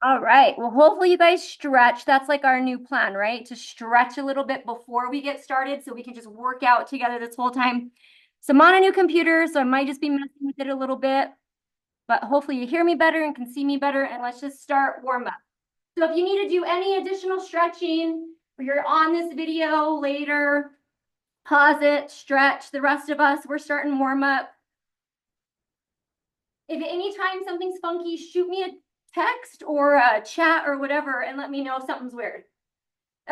All right. Well, hopefully you guys stretch. That's like our new plan, right? To stretch a little bit before we get started so we can just work out together this whole time. So I'm on a new computer, so I might just be messing with it a little bit, but hopefully you hear me better and can see me better. And let's just start warm up. So if you need to do any additional stretching or you're on this video later, pause it, stretch. The rest of us, we're starting warm up. If at any time something's funky, shoot me a text or a chat or whatever and let me know if something's weird.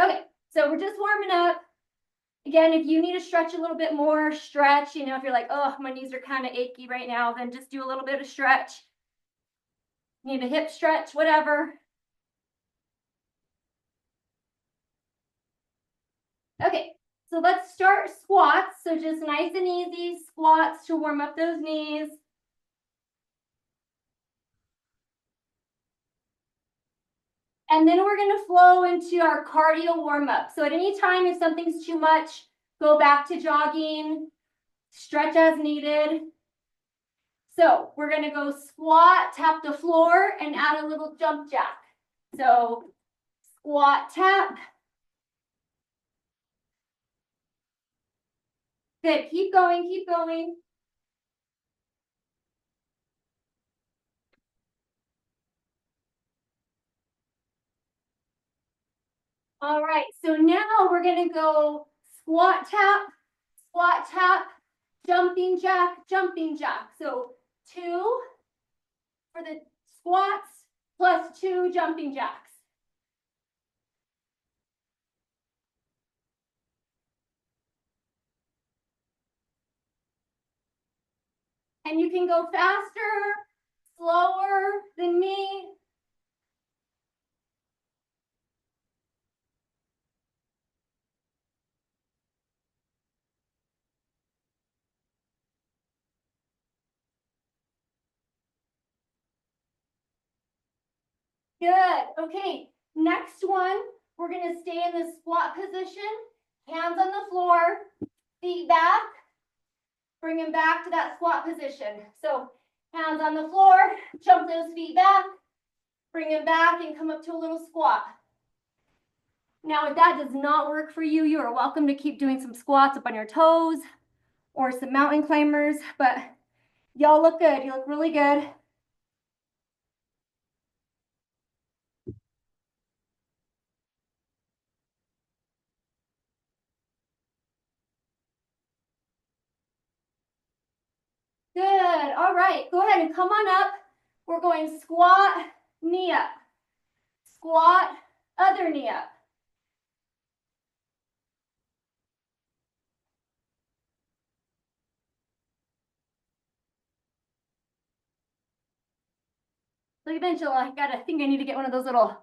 Okay, so we're just warming up. Again, if you need to stretch a little bit more, stretch. You know, if you're like, oh, my knees are kind of achy right now, then just do a little bit of stretch. Need a hip stretch, whatever. Okay, so let's start squats. So just nice and easy squats to warm up those knees. And then we're going to flow into our cardio warm up. So at any time, if something's too much, go back to jogging, stretch as needed. So we're going to go squat, tap the floor, and add a little jump jack. So squat, tap. Good. Keep going, keep going. All right. So now we're going to go squat, tap, jumping jack, jumping jack. So 2 for the squats plus 2 jumping jacks. And you can go faster, slower than me. Good. Okay. Next one, we're going to stay in the squat position. Hands on the floor, feet back. Bring them back to that squat position. So hands on the floor, jump those feet back, bring them back and come up to a little squat. Now, if that does not work for you, you are welcome to keep doing some squats up on your toes or some mountain climbers, but y'all look good. You look really good. Good. All right. Go ahead and come on up. We're going squat, knee up. Squat, other knee up. Look, eventually, I think I need to get one of those little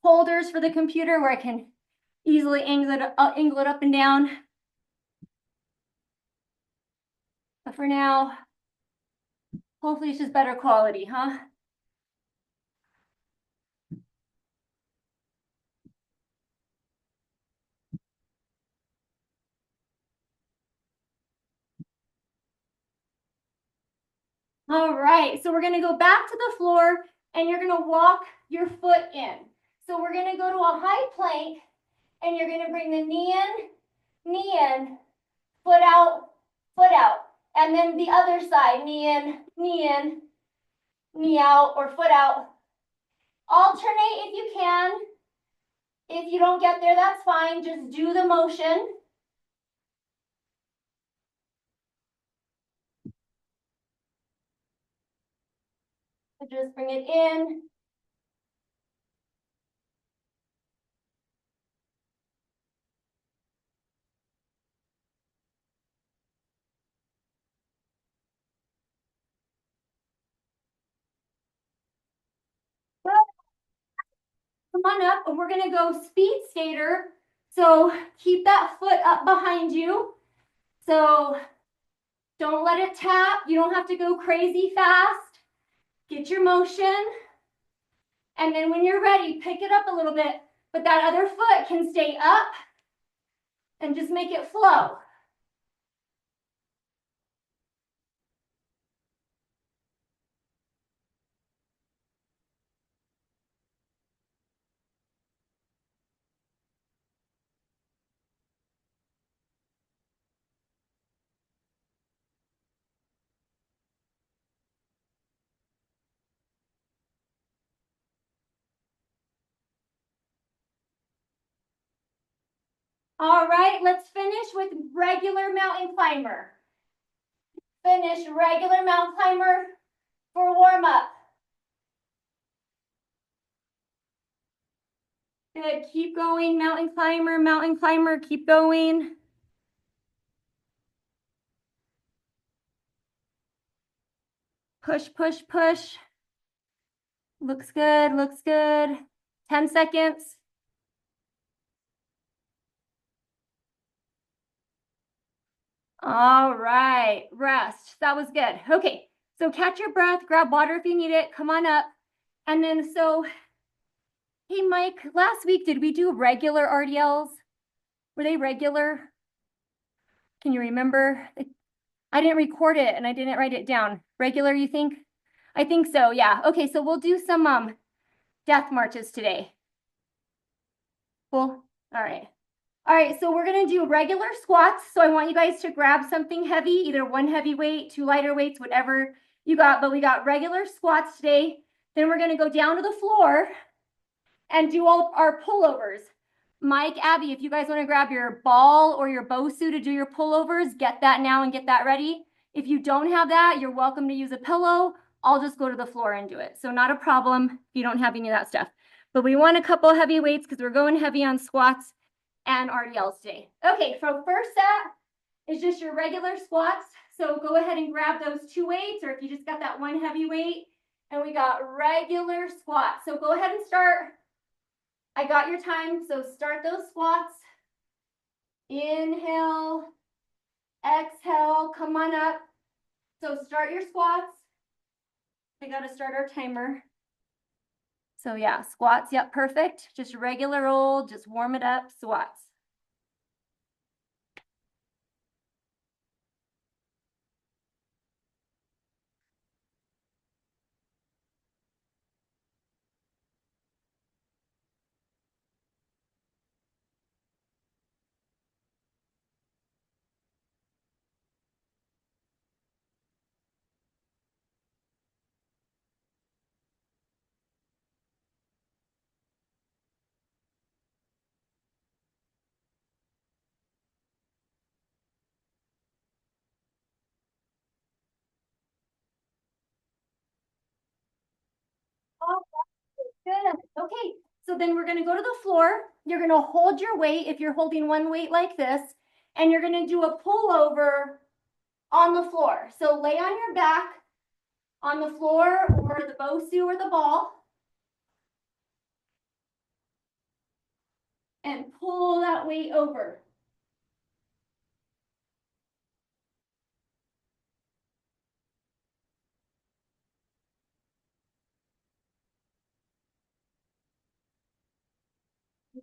holders for the computer where I can easily angle it up and down. But for now, hopefully it's just better quality, huh? All right, so we're gonna go back to the floor and you're gonna walk your foot in. So we're gonna go to a high plank and you're gonna bring the knee in, foot out, and then the other side, knee in, knee out, or foot out. Alternate if you can. If you don't get there, that's fine. Just do the motion. So just bring it in. Come on up, and we're gonna go speed skater. So keep that foot up behind you. So don't let it tap. You don't have to go crazy fast. Get your motion. And then when you're ready, pick it up a little bit, but that other foot can stay up and just make it flow. All right, let's finish with regular mountain climber. Finish regular mountain climber for warm up. Good, keep going, mountain climber, keep going. Push, push, push. Looks good, looks good. 10 seconds. All right, rest. That was good. Okay, so catch your breath, grab water if you need it, come on up. And then hey Mike, last week, did we do regular RDLs? Were they regular? Can you remember? I didn't record it and I didn't write it down. Regular, you think? I think so, yeah. Okay, so we'll do some death marches today. Cool, all right. All right, so we're gonna do regular squats. So I want you guys to grab something heavy, either one heavy weight, two lighter weights, whatever you got, but we got regular squats today. Then we're gonna go down to the floor and do all our pullovers. Mike, Abby, if you guys wanna grab your ball or your Bosu to do your pullovers, get that now and get that ready. If you don't have that, you're welcome to use a pillow. I'll just go to the floor and do it. So not a problem if you don't have any of that stuff. But we want a couple heavy weights because we're going heavy on squats and RDLs today. Okay, so first set is just your regular squats. So go ahead and grab those 2 weights, or if you just got that one heavy weight, and we got regular squats. So go ahead and start. I got your time, so start those squats. Inhale, exhale, come on up. So start your squats. I gotta start our timer. So yeah, squats, yep, perfect. Just regular old, just warm it up, squats. Oh, good. Okay, so then we're gonna go to the floor. You're gonna hold your weight if you're holding one weight like this, and you're gonna do a pullover on the floor. So lay on your back on the floor or the Bosu or the ball, and pull that weight over.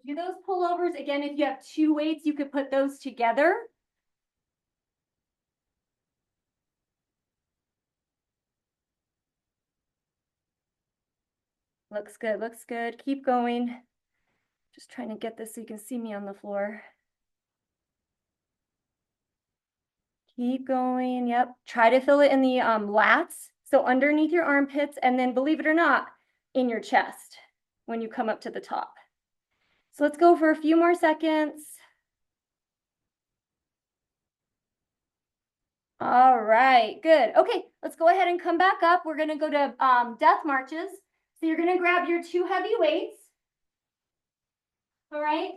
Do those pullovers. Again, if you have 2 weights, you could put those together. Looks good, looks good. Keep going. Just trying to get this so you can see me on the floor. Keep going, yep. Try to feel it in the lats, so underneath your armpits, and then believe it or not, in your chest when you come up to the top. So let's go for a few more seconds. All right, good. Okay, let's go ahead and come back up. We're gonna go to death marches. So you're gonna grab your 2 heavy weights. All right,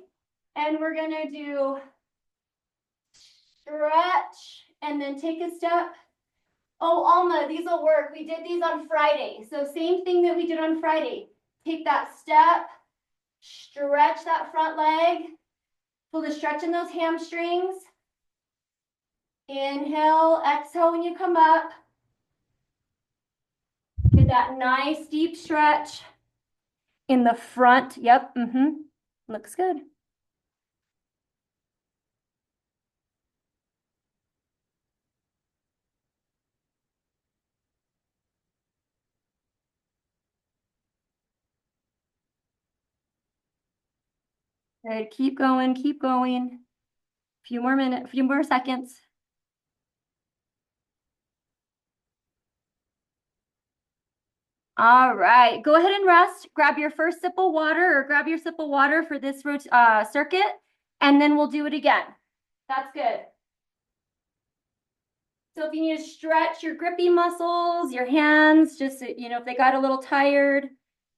and we're gonna do stretch and then take a step. Oh, Alma, these will work. We did these on Friday. So same thing that we did on Friday. Take that step, stretch that front leg. Feel the stretch in those hamstrings. Inhale, exhale when you come up. Get that nice deep stretch in the front. Yep, looks good. Good, keep going, keep going. A few more minutes, a few more seconds. All right, go ahead and rest. Grab your first sip of water or grab your sip of water for this circuit. and then we'll do it again. That's good. So if you need to stretch your grippy muscles, your hands, just, if they got a little tired.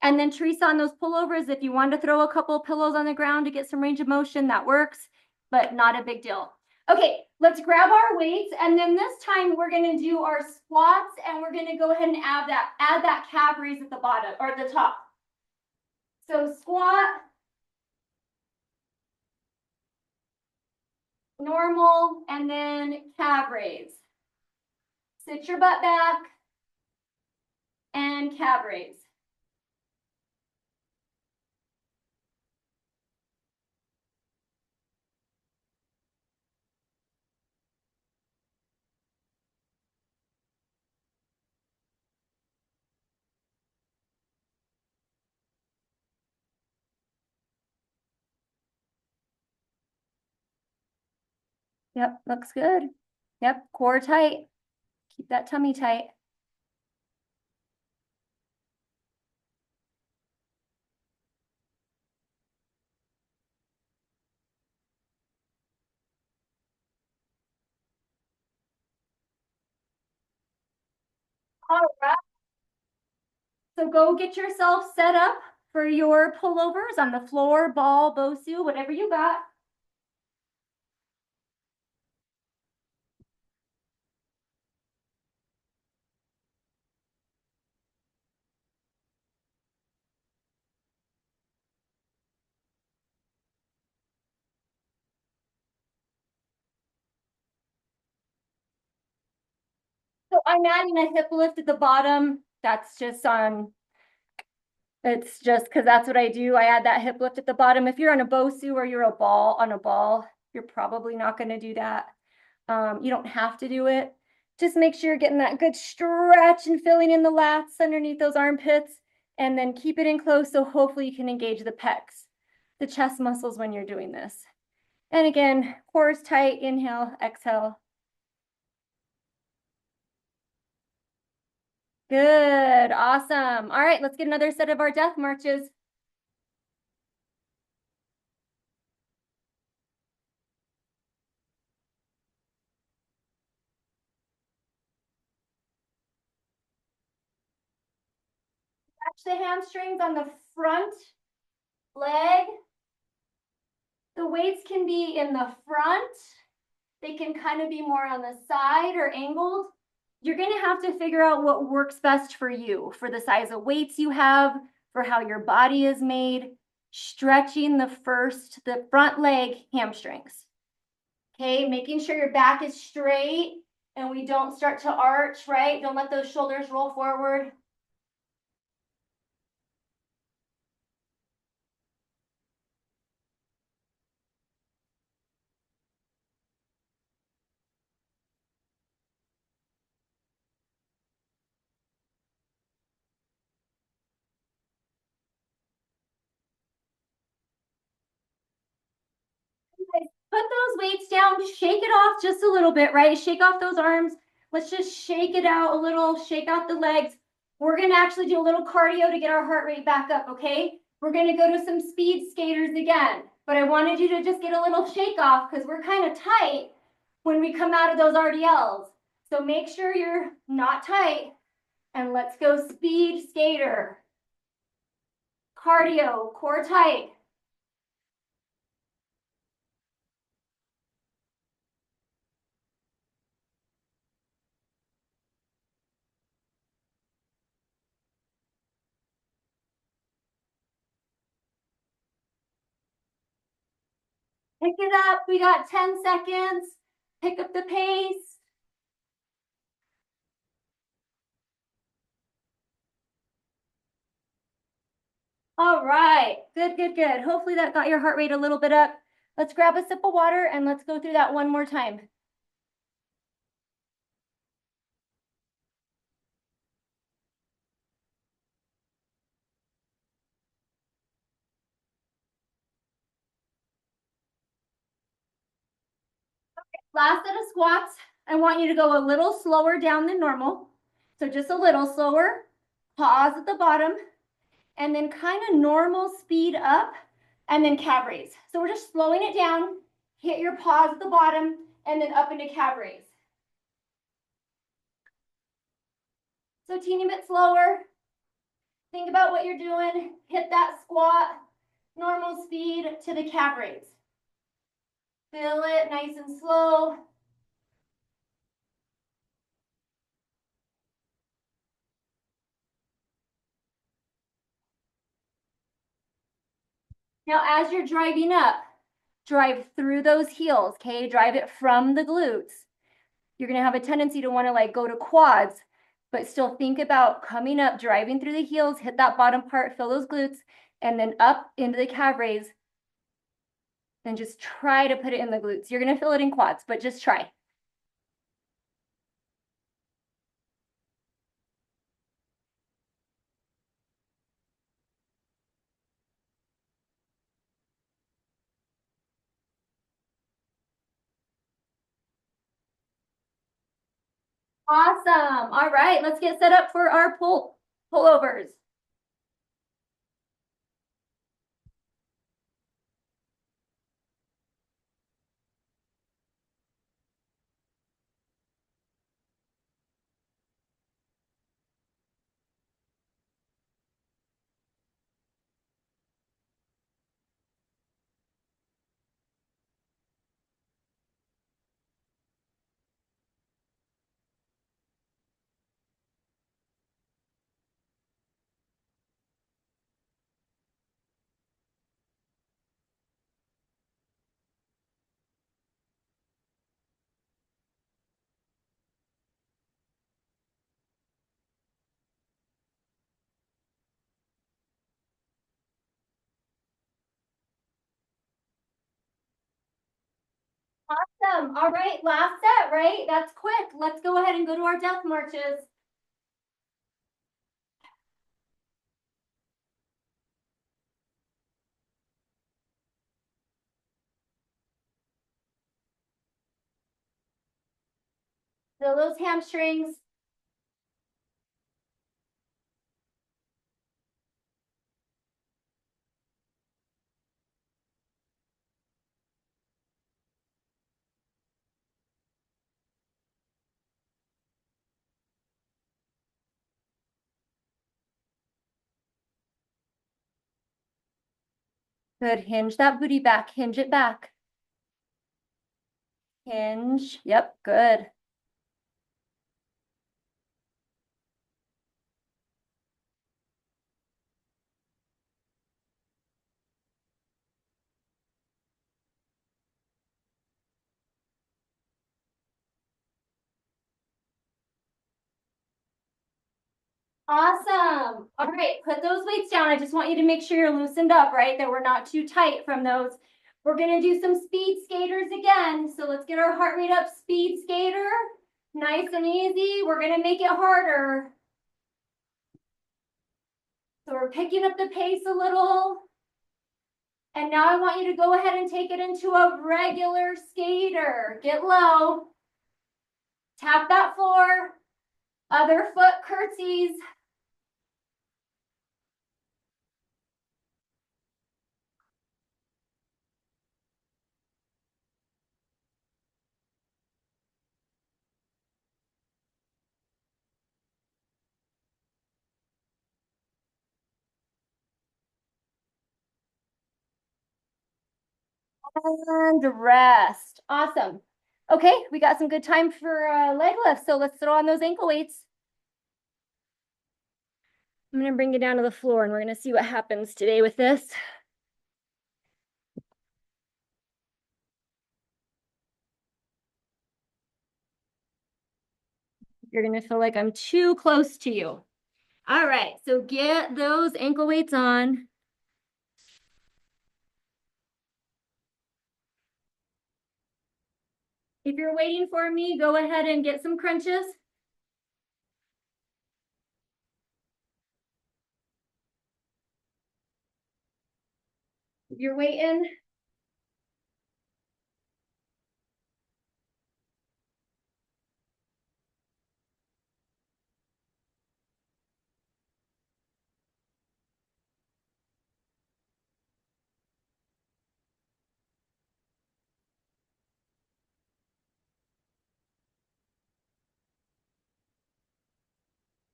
And then Teresa, on those pullovers, if you want to throw a couple of pillows on the ground to get some range of motion, that works, but not a big deal. Okay, let's grab our weights. And then this time we're going to do our squats, and we're going to go ahead and add that calf raise at the bottom or the top. So squat, normal, and then calf raise. Sit your butt back and calf raise. Yep, looks good. Yep, core tight. Keep that tummy tight. All right. So go get yourself set up for your pullovers on the floor, ball, Bosu, whatever you got. So I'm adding a hip lift at the bottom. That's just it's just because that's what I do. I add that hip lift at the bottom. If you're on a Bosu or you're on a ball, you're probably not going to do that. You don't have to do it. Just make sure you're getting that good stretch and filling in the lats underneath those armpits, and then keep it in close so hopefully you can engage the pecs, the chest muscles when you're doing this. And again, core is tight, inhale, exhale. Good, awesome. All right, let's get another set of our death marches. Catch the hamstrings on the front leg. The weights can be in the front. They can kind of be more on the side or angled. You're going to have to figure out what works best for you, for the size of weights you have, for how your body is made. Stretching the front leg hamstrings. Okay, making sure your back is straight and we don't start to arch, right? Don't let those shoulders roll forward. Put those weights down, shake it off just a little bit, right? Shake off those arms. Let's just shake it out a little, shake out the legs. We're gonna actually do a little cardio to get our heart rate back up, okay? We're gonna go to some speed skaters again, but I wanted you to just get a little shake off because we're kind of tight when we come out of those RDLs. So make sure you're not tight, and let's go speed skater. Cardio, core tight. Pick it up. We got 10 seconds. Pick up the pace. All right. Good, good, good. Hopefully that got your heart rate a little bit up. Let's grab a sip of water and let's go through that one more time. Last set of squats. I want you to go a little slower down than normal. So just a little slower. Pause at the bottom. And then kind of normal speed up and then calf raise. So we're just slowing it down. Hit your paws at the bottom and then up into calf raise. So teeny bit slower. Think about what you're doing. Hit that squat, normal speed to the calf raise. Feel it nice and slow. Now, as you're driving up, drive through those heels, okay? Drive it from the glutes. You're gonna have a tendency to wanna like go to quads, but still think about coming up, driving through the heels, hit that bottom part, feel those glutes, and then up into the calf raise. Then just try to put it in the glutes. You're gonna feel it in quads, but just try. Awesome. All right, let's get set up for our pullovers. Awesome. All right, last set, right? That's quick. Let's go ahead and go to our death marches. Feel those hamstrings. Good. Hinge that booty back. Hinge it back. Hinge. Yep, good. Awesome. All right, put those weights down. I just want you to make sure you're loosened up, right? That we're not too tight from those. We're gonna do some speed skaters again. So let's get our heart rate up. Speed skater. Nice and easy. We're gonna make it harder. So we're picking up the pace a little. And now I want you to go ahead and take it into a regular skater. Get low. Tap that floor. Other foot curtsies. And rest. Awesome. Okay, we got some good time for leg lifts. So let's throw on those ankle weights. I'm gonna bring you down to the floor and we're gonna see what happens today with this. You're gonna feel like I'm too close to you. All right, so get those ankle weights on. If you're waiting for me, go ahead and get some crunches. If you're waiting,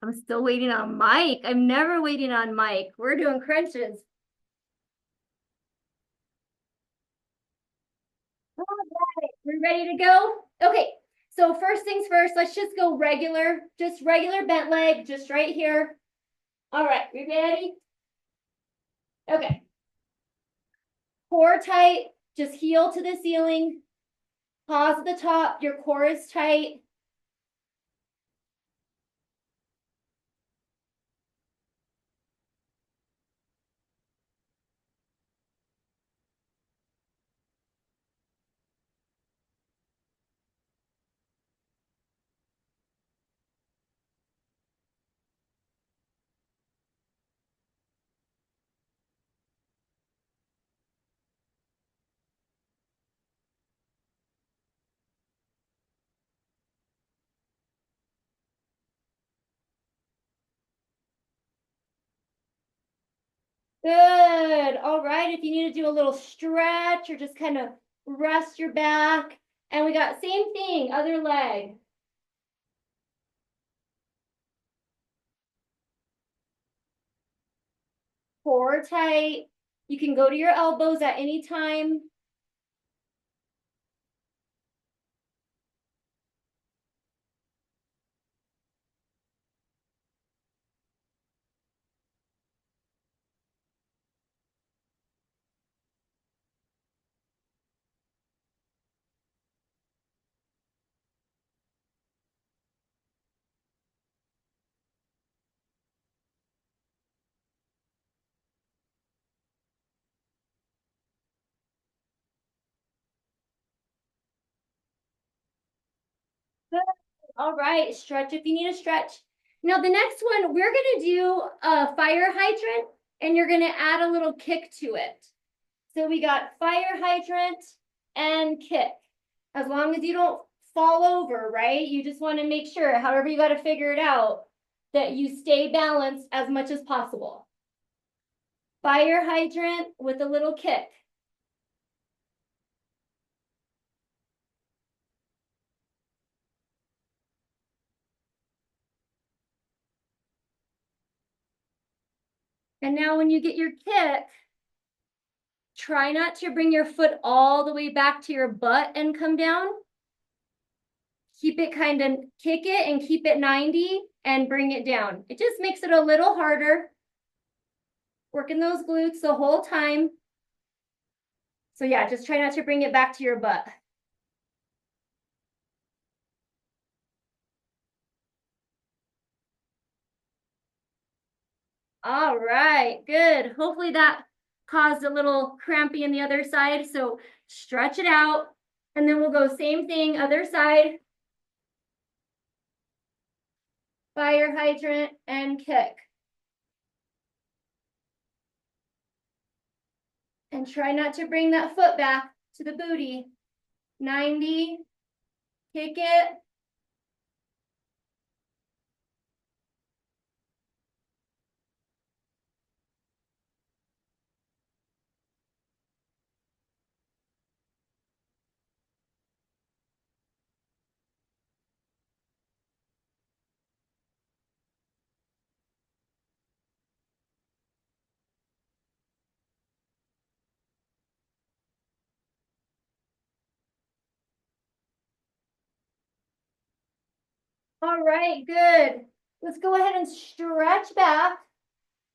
I'm still waiting on Mike. I'm never waiting on Mike. We're doing crunches. All right, we're ready to go? Okay, so first things first, let's just go regular, just regular bent leg, just right here. All right, we ready? Okay. Core tight, just heel to the ceiling. Pause at the top, your core is tight. Good. All right, if you need to do a little stretch or just kind of rest your back. And we got same thing, other leg. Core tight. You can go to your elbows at any time. Good. All right, stretch if you need a stretch. Now the next one, we're gonna do a fire hydrant and you're gonna add a little kick to it. So we got fire hydrant and kick. As long as you don't fall over, right? You just want to make sure, however you got to figure it out, that you stay balanced as much as possible. Fire hydrant with a little kick. And now when you get your kick, try not to bring your foot all the way back to your butt and come down. Keep it kind of, kick it and keep it 90 and bring it down. It just makes it a little harder. Working those glutes the whole time. So yeah, just try not to bring it back to your butt. All right, good. Hopefully that caused a little crampy in the other side. So stretch it out and then we'll go same thing, other side. Fire hydrant and kick. And try not to bring that foot back to the booty. 90, kick it. All right, good. Let's go ahead and stretch back.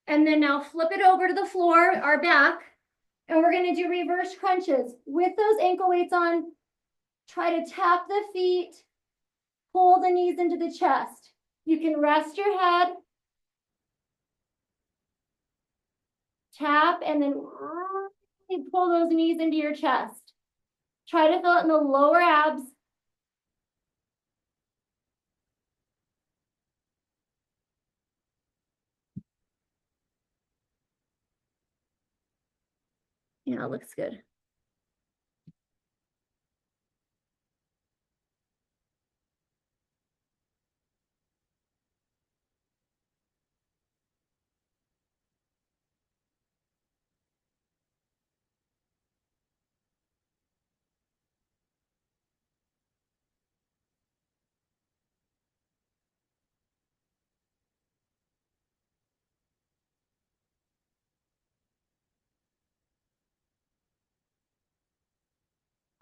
And then now flip it over to the floor, our back. And we're gonna do reverse crunches. With those ankle weights on, try to tap the feet, pull the knees into the chest. You can rest your head, tap, and then really pull those knees into your chest. Try to feel it in the lower abs. Yeah, it looks good.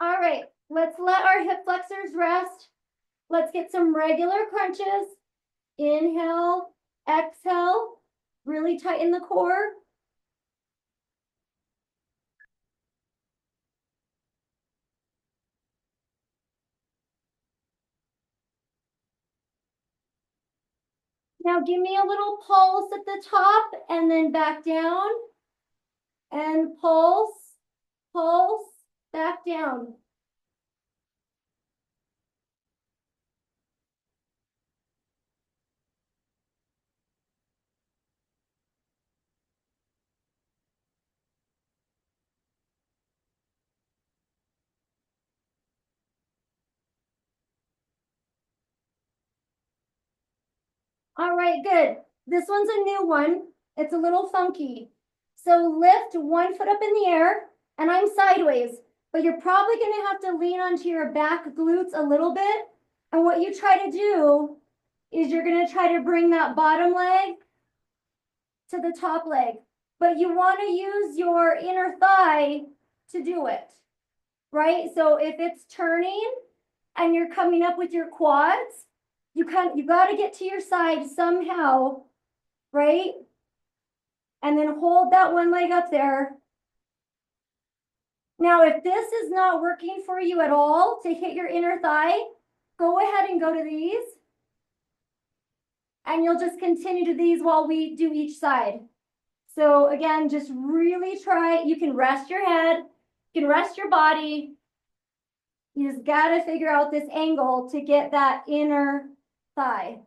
All right, let's let our hip flexors rest. Let's get some regular crunches. Inhale, exhale, really tighten the core. Now give me a little pulse at the top and then back down. And pulse, pulse, back down. All right, good. This one's a new one. It's a little funky. So lift one foot up in the air, and I'm sideways, but you're probably gonna have to lean onto your back glutes a little bit. And what you try to do is you're gonna try to bring that bottom leg to the top leg, but you wanna use your inner thigh to do it, right? So if it's turning and you're coming up with your quads, you got to get to your side somehow, right? And then hold that one leg up there. Now, if this is not working for you at all to hit your inner thigh, go ahead and go to these. And you'll just continue to these while we do each side. So again, just really try. You can rest your head, you can rest your body. You just got to figure out this angle to get that inner thigh.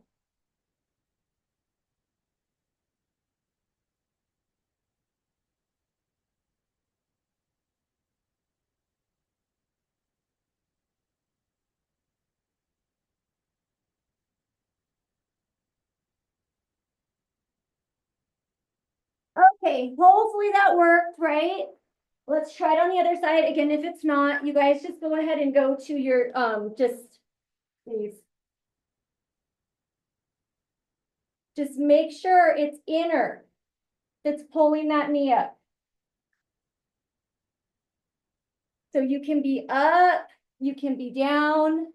Okay, hopefully that worked, right? Let's try it on the other side. Again, if it's not, you guys just go ahead and go to your, please. Just make sure it's inner that's pulling that knee up. So you can be up, you can be down.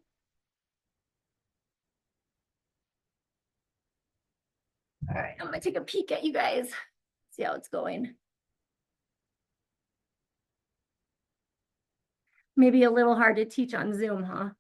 All right, I'm gonna take a peek at you guys, see how it's going. Maybe a little hard to teach on Zoom, huh?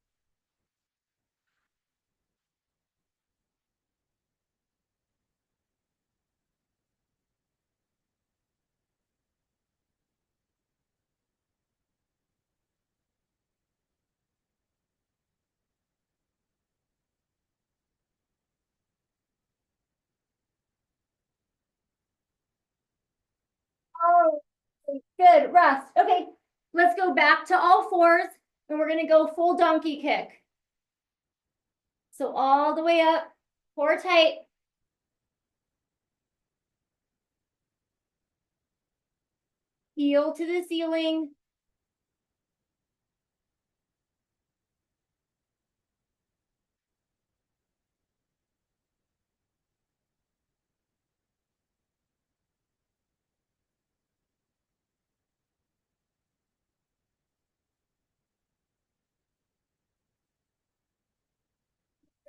Oh, good, rest. Okay, let's go back to all fours and we're gonna go full donkey kick. So all the way up, core tight. Heel to the ceiling.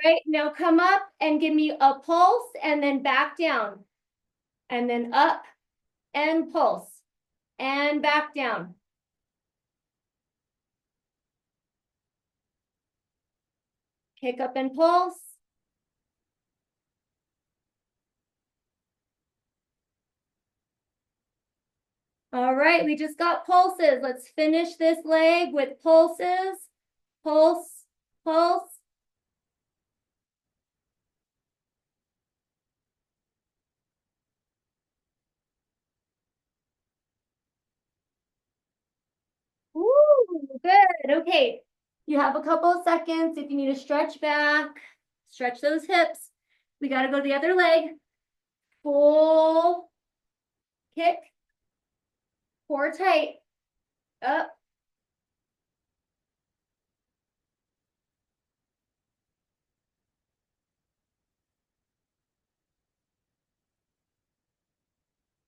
Right, now come up and give me a pulse and then back down. And then up and pulse and back down. Kick up and pulse. All right, we just got pulses. Let's finish this leg with pulses. Pulse, pulse. Ooh, good. Okay, you have a couple of seconds. If you need to stretch back, stretch those hips. We got to go to the other leg. Full kick, core tight, up.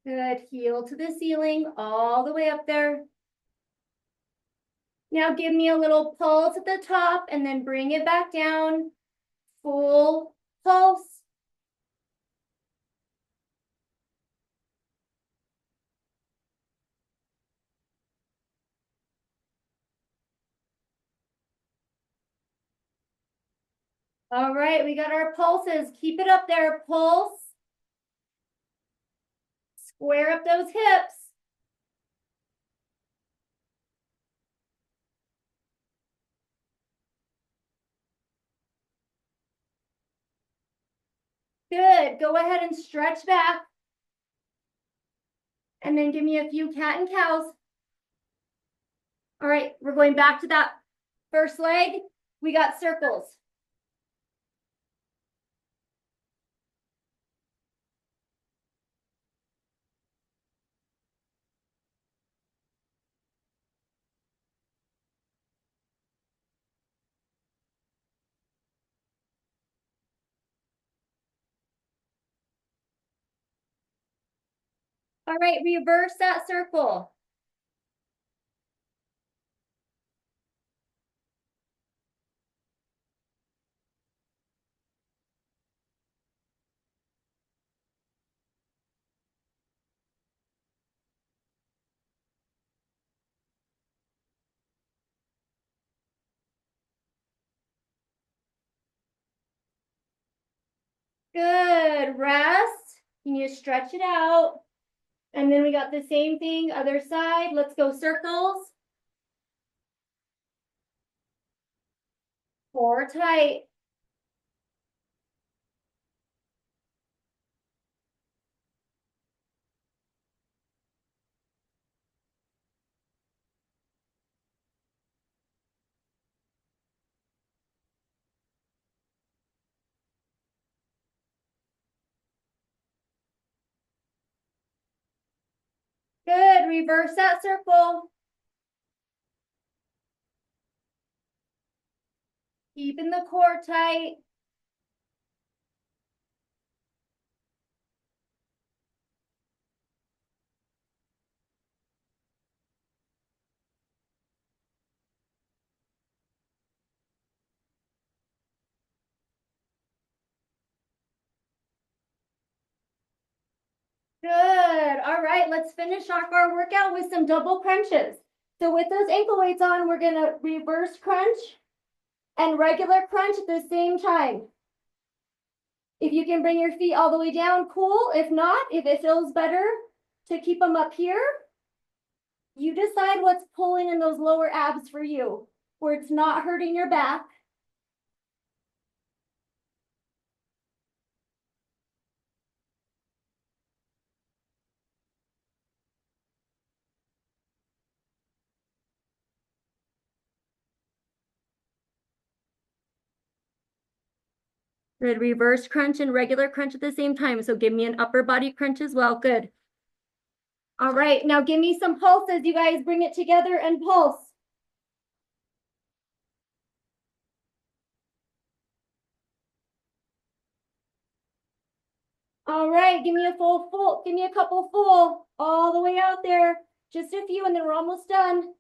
Good, heel to the ceiling, all the way up there. Now give me a little pulse at the top and then bring it back down. Full pulse. All right, we got our pulses. Keep it up there, pulse. Square up those hips. Good, go ahead and stretch back. And then give me a few cat and cows. All right, we're going back to that first leg. We got circles. All right, reverse that circle. Good, rest. Can you stretch it out? And then we got the same thing, other side. Let's go circles. Core tight. Good, reverse that circle. Keeping the core tight. Good. All right, let's finish off our workout with some double crunches. So with those ankle weights on, we're gonna reverse crunch and regular crunch at the same time. If you can bring your feet all the way down, cool. If not, if it feels better to keep them up here, you decide what's pulling in those lower abs for you, where it's not hurting your back. Good, reverse crunch and regular crunch at the same time. So give me an upper body crunch as well. Good. All right, now give me some pulses. You guys bring it together and pulse. All right, give me a full, give me a couple full, all the way out there. Just a few and then we're almost done.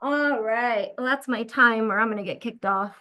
All right, well, that's my time or I'm gonna get kicked off.